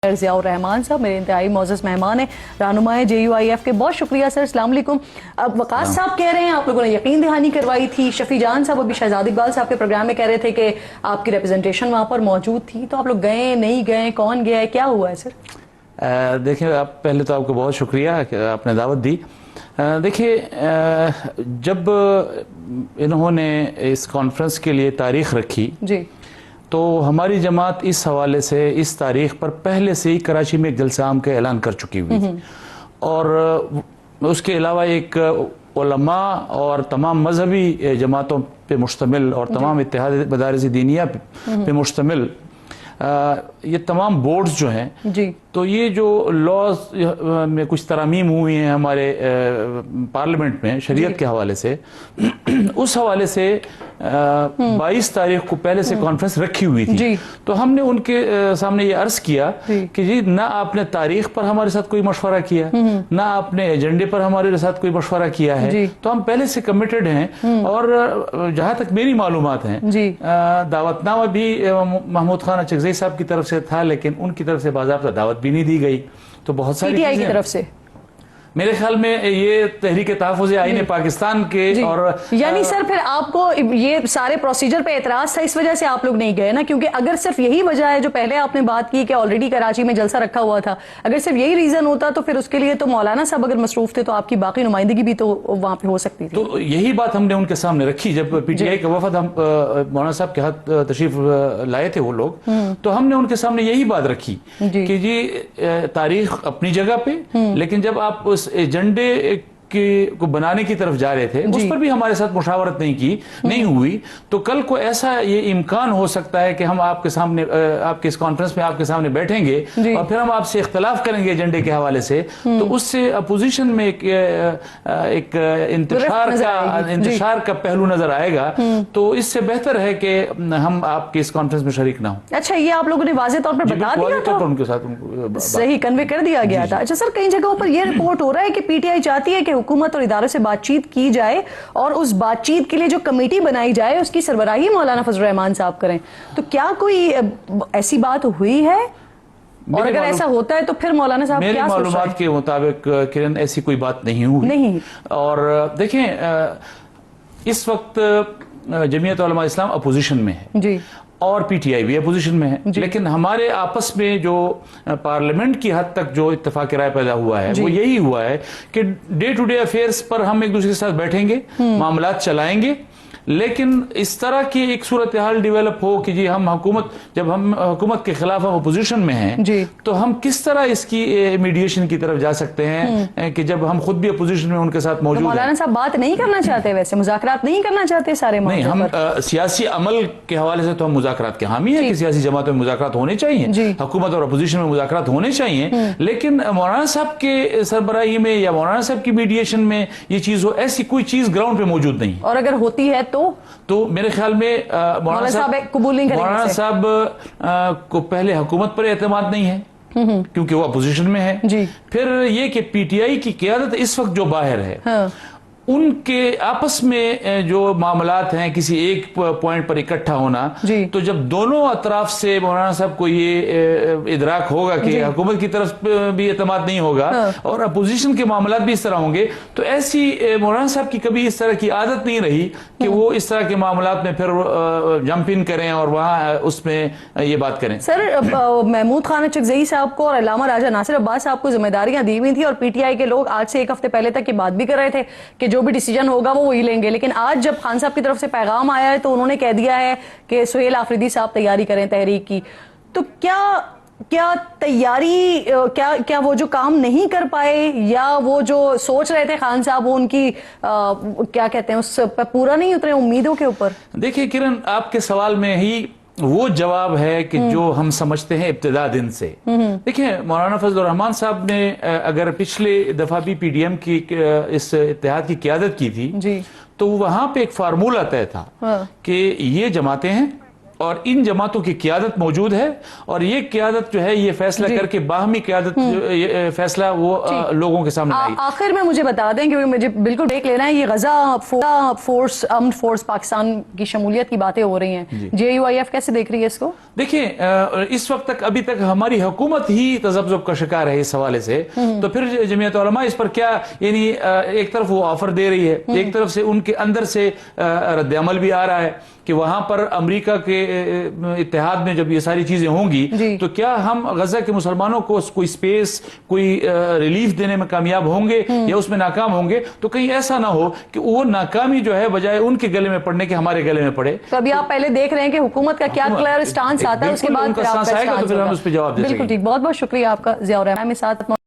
ज़ियाउर रहमान साहब मेरे इंतहाई मौजूद मेहमान हैं, रहनुमाए JUIF के। बहुत शुक्रिया सर, अस्सलाम वालेकुम। अब वकास साहब कह रहे हैं आप लोगों ने यकीन दहानी करवाई थी। शफी जान साहब अभी शहजाद इकबाल साहब के प्रोग्राम में कह रहे थे कि आपकी रिप्रेजेंटेशन वहाँ पर मौजूद थी, तो आप लोग गए नहीं गए, कौन गया है, क्या हुआ है सर? देखिए, आप पहले तो आपको बहुत शुक्रिया कि आपने दावत दी। देखिए, जब इन्होंने इस कॉन्फ्रेंस के लिए तारीख रखी जी, तो हमारी जमात इस हवाले से इस तारीख पर पहले से ही कराची में एक जलसा आम का ऐलान कर चुकी हुई थी, और उसके अलावा एक उलमा और तमाम मजहबी जमातों पे मुश्तमिल और तमाम इत्तेहाद मदारिस दीनिया पे मुश्तमिल ये तमाम बोर्ड्स जो हैं जी, तो ये जो लॉज में कुछ तरामीम हुई हैं हमारे पार्लियामेंट में शरीयत के हवाले से, उस हवाले से 22 तारीख को पहले से कॉन्फ्रेंस रखी हुई थी। तो हमने उनके सामने ये अर्ज किया कि जी, ना आपने तारीख पर हमारे साथ कोई मशवरा किया, ना आपने एजेंडे पर हमारे साथ कोई मशवरा किया है, तो हम पहले से कमिटेड हैं। और जहां तक मेरी मालूमात हैं, दावतनामा भी महमूद खान चगज़ई साहब की तरफ से था, लेकिन उनकी तरफ से बाज़ाब्ता दावत भी नहीं दी गई। तो बहुत सारी PTI की तरफ से मेरे ख्याल में ये तहरीक तहफ़्फ़ुज़ आईन पाकिस्तान के, और यानी सर फिर आपको ये सारे प्रोसीजर पे एतराज था, इस वजह से आप लोग नहीं गए ना? क्योंकि अगर सिर्फ यही वजह है जो पहले आपने बात की कि ऑलरेडी कराची में जलसा रखा हुआ था, अगर सिर्फ यही रीजन होता तो फिर उसके लिए तो मौलाना साहब अगर मसरूफ थे तो आपकी बाकी नुमाइंदगी भी तो वहां पे हो सकती थी। तो यही बात हमने उनके सामने रखी जब PTI का वफद हम मौलाना साहब के हाथ तशरीफ लाए थे वो लोग, तो हमने उनके सामने यही बात रखी कि जी, तारीख अपनी जगह पे, लेकिन जब आप उस एजेंडे को बनाने की तरफ जा रहे थे, उस पर भी हमारे साथ मुशावरत नहीं हुई। तो कल को ऐसा ये इम्कान हो सकता है कि हम आपके सामने, आपके इस कॉन्फ्रेंस में आपके सामने बैठेंगे और फिर हम आपसे इख्तलाफ करेंगे एजेंडे के हवाले से, तो उससे अपोजिशन में एक इंतशार का पहलू नजर आएगा। तो इससे बेहतर है कि हम आपके इस कॉन्फ्रेंस में शरीक ना हो। अच्छा, ये आप लोगों ने वाज़ेह तौर पर बता दिया था, उनके साथ सही कन्वे कर दिया गया था। अच्छा सर, कई जगहों पर यह रिपोर्ट हो रहा है कि PTI चाहती है कि हुकूमत और इदारों से बातचीत की जाए और उस बातचीत के लिए जो कमेटी बनाई जाए उसकी सरबराही मौलाना फजल रहमान साहब करें। तो क्या कोई ऐसी बात हुई है? और अगर ऐसा होता है तो फिर मौलाना साहब क्या सोच रहे हैं? मेरी मालूमात के मुताबिक किरण ऐसी कोई बात नहीं हुई। नहीं। और देखें, इस वक्त जमीयत उलमा इस्लाम अपोजिशन में है जी, और PTI भी अपोजिशन में है, लेकिन हमारे आपस में जो पार्लियामेंट की हद तक जो इत्तेफाक राय पैदा हुआ है वो यही हुआ है कि डे टू डे अफेयर्स पर हम एक दूसरे के साथ बैठेंगे, मामलात चलाएंगे, लेकिन इस तरह की एक सूरत हाल डेवलप हो कि जी, जब हम हुकूमत के खिलाफ हम अपोजिशन में हैं, तो हम किस तरह इसकी मीडिएशन की तरफ जा सकते हैं कि जब हम खुद भी अपोजिशन में उनके साथ मौजूद हैं। मौलाना साहब बात नहीं करना चाहते, वैसे मुज़ाकरात नहीं करना चाहते सारे? नहीं, हम सियासी अमल के हवाले से तो हम मुज़ाकरात के हामी हैं कि सियासी जमातों में मुज़ाकरात होने चाहिए, हुकूमत और अपोजिशन में मुज़ाकरात होने चाहिए, लेकिन मौलाना साहब के सरबराही में या मौलाना साहब की मीडिएशन में ये चीज हो, ऐसी कोई चीज ग्राउंड पे मौजूद नहीं। और अगर होती है तो मेरे ख्याल में मौलाना साहब कबूल नहीं करेंगे। मौलाना साहब को पहले हुकूमत पर एतमाद नहीं है क्योंकि वो अपोजिशन में है जी। फिर ये कि PTI की क़यादत इस वक्त जो बाहर है, हाँ। उनके आपस में जो मामलात हैं किसी एक पॉइंट पर इकट्ठा होना, तो जब दोनों अतराफ से मौलाना साहब को ये इदराक होगा कि हुकूमत की तरफ भी एतमाद नहीं होगा, हाँ। और अपोजिशन के मामलात भी इस तरह होंगे, तो ऐसी मौलाना साहब की कभी इस तरह की आदत नहीं रही कि वो इस तरह के मामलात में फिर जंप इन करें और वहाँ उसमें ये बात करें। सर, महमूद खान चगज़ई साहब को और अल्लामा राजा नासिर अब्बास साहब को जिम्मेदारियां दी हुई थी, और PTI के लोग आज से एक हफ्ते पहले तक ये बात भी कर रहे थे कि जो भी डिसीजन होगा वो वही लेंगे, लेकिन आज जब खान साहब की तरफ से पैगाम आया है तो उन्होंने कह दिया है कि सुहेल आफरीदी साहब तैयारी करें तहरीक की। तो क्या तैयारी, क्या वो जो काम नहीं कर पाए या वो जो सोच रहे थे खान साहब वो उनकी क्या कहते हैं उस पर पूरा नहीं उतरे उम्मीदों के ऊपर? देखिए किरण, आपके सवाल में ही वो जवाब है कि जो हम समझते हैं इब्तिदा दिन से। देखिए, मौलाना फजल रहमान साहब ने अगर पिछले दफा भी PDM की इस इत्तेहाद की क़यादत की थी जी, तो वहां पे एक फार्मूला तय था कि ये जमातें हैं اور ان جماعتوں کی قیادت موجود ہے اور یہ قیادت جو ہے یہ فیصلہ کر کے باہمی قیادت فیصلہ وہ لوگے کے سامنے آئی. آخر میں مجھے بتا دیں کیونکہ مجھے بالکل بریک لینا ہے, یہ غزہ فورس امن فورس پاکستان کی شمولیت کی باتیں ہو رہی ہیں, JUIF کیسے دیکھ رہی ہے اس کو؟ دیکھیں اس وقت تک ابھی تک ہماری حکومت ہی تذبذب کا شکار ہے اس حوالے سے, تو پھر جمعیت علماء اس پر کیا, یعنی ایک طرف وہ آفر دے رہی ہے, ایک طرف سے ان کے اندر سے رد عمل بھی آ رہا ہے کہ وہاں پر امریکہ کے اتحاد میں جب یہ ساری چیزیں ہوں گی تو کیا ہم غزہ کے مسلمانوں کو کوئی سپیس, کوئی ریلیف دینے میں کامیاب ہوں گے یا اس میں ناکام ہوں گے؟ تو کہیں ایسا نہ ہو کہ وہ ناکامی جو ہے بجائے ان کے گلے میں پڑنے کے ہمارے گلے میں پڑے. تو ابھی آپ پہلے دیکھ رہے ہیں کہ حکومت کا کیا کلیئر سٹانس آتا ہے, اس کے بعد آئے گا تو پھر ہم اس پہ جواب دیں. بالکل ٹھیک, بہت بہت شکریہ آپ کا ضیاء الرحمان کے ساتھ.